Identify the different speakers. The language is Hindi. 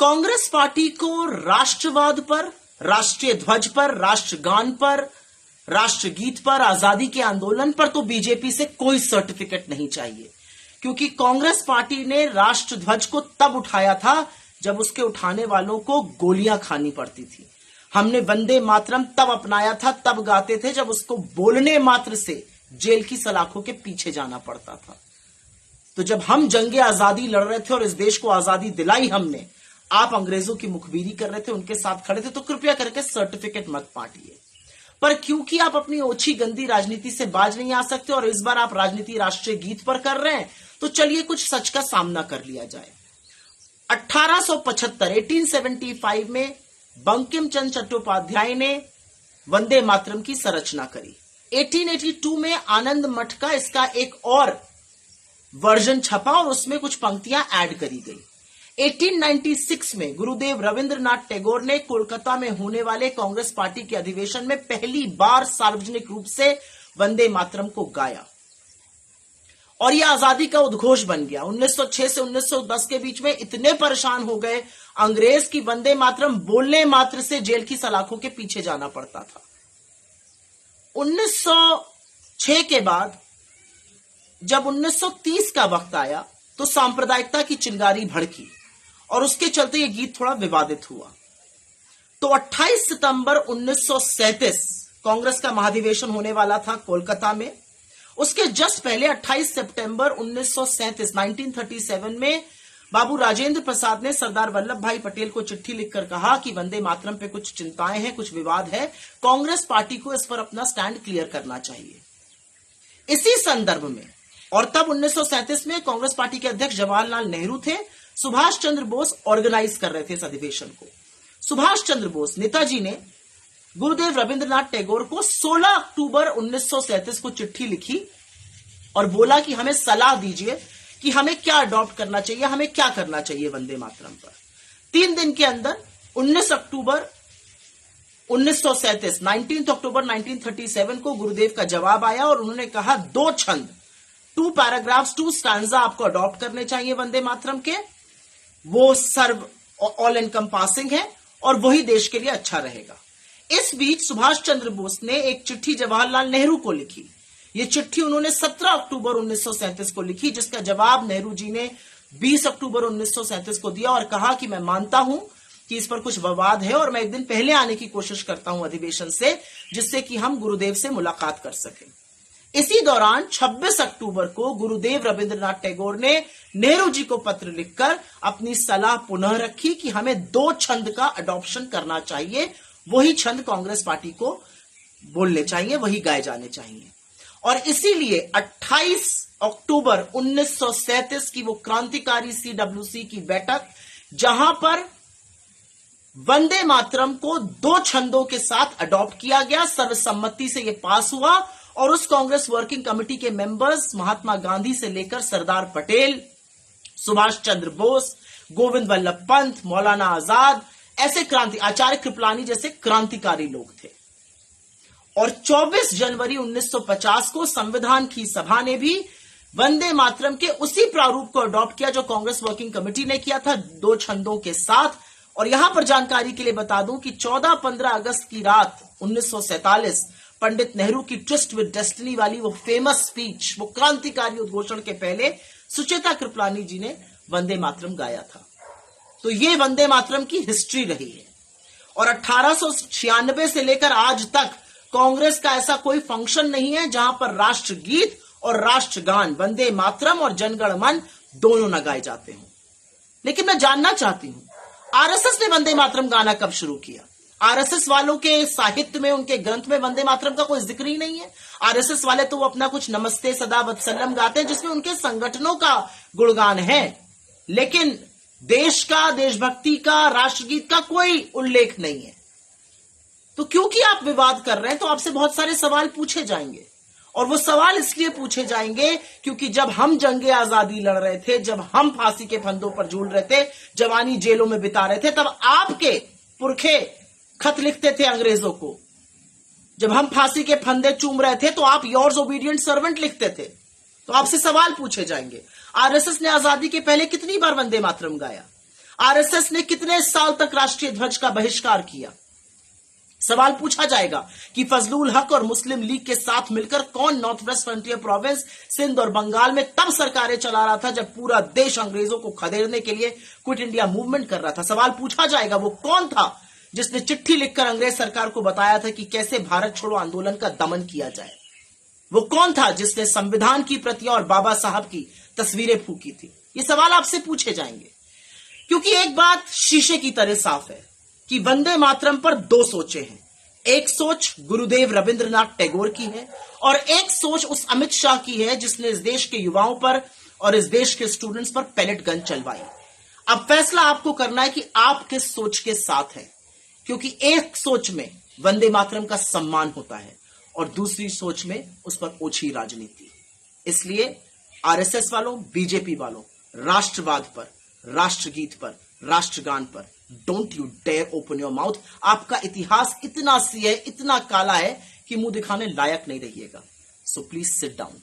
Speaker 1: कांग्रेस पार्टी को राष्ट्रवाद पर, राष्ट्रीय ध्वज पर, राष्ट्रगान पर, राष्ट्रगीत पर, आजादी के आंदोलन पर तो बीजेपी से कोई सर्टिफिकेट नहीं चाहिए, क्योंकि कांग्रेस पार्टी ने राष्ट्रध्वज को तब उठाया था जब उसके उठाने वालों को गोलियां खानी पड़ती थी। हमने वंदे मातरम तब अपनाया था, तब गाते थे जब उसको बोलने मात्र से जेल की सलाखों के पीछे जाना पड़ता था। तो जब हम जंगे आजादी लड़ रहे थे और इस देश को आजादी दिलाई हमने, आप अंग्रेजों की मुखबिरी कर रहे थे, उनके साथ खड़े थे, तो कृपया करके सर्टिफिकेट मत बांटिए। पर क्योंकि आप अपनी ओछी गंदी राजनीति से बाज नहीं आ सकते और इस बार आप राजनीति राष्ट्रीय गीत पर कर रहे हैं, तो चलिए कुछ सच का सामना कर लिया जाए। 1875 में बंकिम चंद्र चट्टोपाध्याय ने वंदे मातरम की संरचना करी। 1882 में आनंद मठ का इसका एक और वर्जन छपा और उसमें कुछ पंक्तियां ऐड करी गई। 1896 में गुरुदेव रविंद्रनाथ टैगोर ने कोलकाता में होने वाले कांग्रेस पार्टी के अधिवेशन में पहली बार सार्वजनिक रूप से वंदे मातरम को गाया और यह आजादी का उद्घोष बन गया। 1906 से 1910 के बीच में इतने परेशान हो गए अंग्रेज की वंदे मातरम बोलने मात्र से जेल की सलाखों के पीछे जाना पड़ता था। 1906 के बाद जब 1930 का वक्त आया तो सांप्रदायिकता की चिंगारी भड़की और उसके चलते यह गीत थोड़ा विवादित हुआ। तो 28 सितंबर 1937 कांग्रेस का महाधिवेशन होने वाला था कोलकाता में। उसके जस्ट पहले 28 सितंबर 1937 में बाबू राजेंद्र प्रसाद ने सरदार वल्लभ भाई पटेल को चिट्ठी लिखकर कहा कि वंदे मातरम पे कुछ चिंताएं हैं, कुछ विवाद है, कांग्रेस पार्टी को इस पर अपना स्टैंड क्लियर करना चाहिए। इसी संदर्भ में और तब 1937 में कांग्रेस पार्टी के अध्यक्ष जवाहरलाल नेहरू थे, सुभाष चंद्र बोस ऑर्गेनाइज कर रहे थे इस अधिवेशन को। सुभाष चंद्र बोस नेताजी ने गुरुदेव रविंद्रनाथ टैगोर को 16 अक्टूबर 1937 को चिट्ठी लिखी और बोला कि हमें सलाह दीजिए कि हमें क्या अडॉप्ट करना चाहिए, हमें क्या करना चाहिए वंदे मातरम पर। 3 दिन के अंदर 19 अक्टूबर 1937 19 अक्टूबर 1937 को गुरुदेव का जवाब आया और उन्होंने कहा 2 छंद, 2 पैराग्राफ्स, 2 स्टैंजा आपको अडॉप्ट करने चाहिए वंदे मातरम के। वो सर्व ऑल एनकम्पासिंग है और वही देश के लिए अच्छा रहेगा। इस बीच सुभाष चंद्र बोस ने एक चिट्ठी जवाहरलाल नेहरू को लिखी। यह चिट्ठी उन्होंने 17 अक्टूबर 1937 को लिखी, जिसका जवाब नेहरू जी ने 20 अक्टूबर 1937 को दिया और कहा कि मैं मानता हूं कि इस पर कुछ विवाद है और मैं एक दिन पहले आने की कोशिश करता हूं अधिवेशन से, जिससे कि हम गुरुदेव से मुलाकात कर सकें। इसी दौरान 26 अक्टूबर को गुरुदेव रविंद्रनाथ टैगोर ने नेहरू जी को पत्र लिखकर अपनी सलाह पुनः रखी कि हमें 2 छंद का अडॉप्शन करना चाहिए, वही छंद कांग्रेस पार्टी को बोलने चाहिए, वही गाए जाने चाहिए। और इसीलिए 28 अक्टूबर 1937 की वो क्रांतिकारी CWC की बैठक, जहां पर वंदे मातरम को 2 छंदों के साथ अडॉप्ट किया गया, सर्वसम्मति से यह पास हुआ और उस कांग्रेस वर्किंग कमेटी के मेंबर्स महात्मा गांधी से लेकर सरदार पटेल, सुभाष चंद्र बोस, गोविंद वल्लभ पंत, मौलाना आजाद, ऐसे आचार्य कृपलानी जैसे क्रांतिकारी लोग थे। और 24 जनवरी 1950 को संविधान की सभा ने भी वंदे मातरम के उसी प्रारूप को अडॉप्ट किया जो कांग्रेस वर्किंग कमेटी ने किया था, 2 छंदों के साथ। और यहां पर जानकारी के लिए बता दूं कि 14-15 अगस्त की रात 1947 पंडित नेहरू की ट्रस्ट विद डेस्टिनी वाली वो फेमस स्पीच, वो क्रांतिकारी उद्घोषण के पहले सुचेता कृपलानी जी ने वंदे मातरम गाया था। तो ये वंदे मातरम की हिस्ट्री रही है। और 1896 से लेकर आज तक कांग्रेस का ऐसा कोई फंक्शन नहीं है जहां पर राष्ट्रगीत और राष्ट्रगान, वंदे मातरम और जनगण मन दोनों न गाए जाते हों। लेकिन मैं जानना चाहती हूं, आरएसएस ने वंदे मातरम गाना कब शुरू किया? आरएसएस वालों के साहित्य में, उनके ग्रंथ में वंदे मातरम का कोई जिक्र ही नहीं है। आरएसएस वाले तो वो अपना कुछ नमस्ते सदा वत्सलम गाते हैं, जिसमें उनके संगठनों का गुणगान है, लेकिन देश का, देशभक्ति का, राष्ट्रगीत का कोई उल्लेख नहीं है। तो क्योंकि आप विवाद कर रहे हैं तो आपसे बहुत सारे सवाल पूछे जाएंगे, और वो सवाल इसलिए पूछे जाएंगे क्योंकि जब हम जंगे आजादी लड़ रहे थे, जब हम फांसी के फंदों पर झूल रहे थे, जवानी जेलों में बिता रहे थे, तब आपके पुरखे खत लिखते थे अंग्रेजों को। जब हम फांसी के फंदे चूम रहे थे तो आप योर्स ओबीडिएंट सर्वेंट लिखते थे। तो आपसे सवाल पूछे जाएंगे। आरएसएस ने आजादी के पहले कितनी बार वंदे मातरम गाया? आरएसएस ने कितने साल तक राष्ट्रीय ध्वज का बहिष्कार किया? सवाल पूछा जाएगा कि फजलुल हक और मुस्लिम लीग के साथ मिलकर कौन North West Frontier Province, Sindh और बंगाल में तब सरकारें चला रहा था जब पूरा देश अंग्रेजों को खदेड़ने के लिए क्विट इंडिया मूवमेंट कर रहा था। सवाल पूछा जाएगा वो कौन था जिसने चिट्ठी लिखकर अंग्रेज सरकार को बताया था कि कैसे भारत छोड़ो आंदोलन का दमन किया जाए। वो कौन था जिसने संविधान की प्रतियां और बाबा साहब की तस्वीरें फूकी थी। ये सवाल आपसे पूछे जाएंगे, क्योंकि एक बात शीशे की तरह साफ है कि वंदे मातरम पर दो सोचें हैं। एक सोच गुरुदेव रविंद्रनाथ टैगोर की है और एक सोच उस अमित शाह की है जिसने इस देश के युवाओं पर और इस देश के स्टूडेंट्स पर पैलेट गन चलवाई। अब फैसला आपको करना है कि आप किस सोच के साथ हैं, क्योंकि एक सोच में वंदे मातरम का सम्मान होता है और दूसरी सोच में उस पर ओछी राजनीति। इसलिए आरएसएस वालों, बीजेपी वालों, राष्ट्रवाद पर, राष्ट्रगीत पर, राष्ट्रगान पर don't you dare open your mouth. आपका इतिहास इतना सी है, इतना काला है कि मुंह दिखाने लायक नहीं रहिएगा। So please sit down.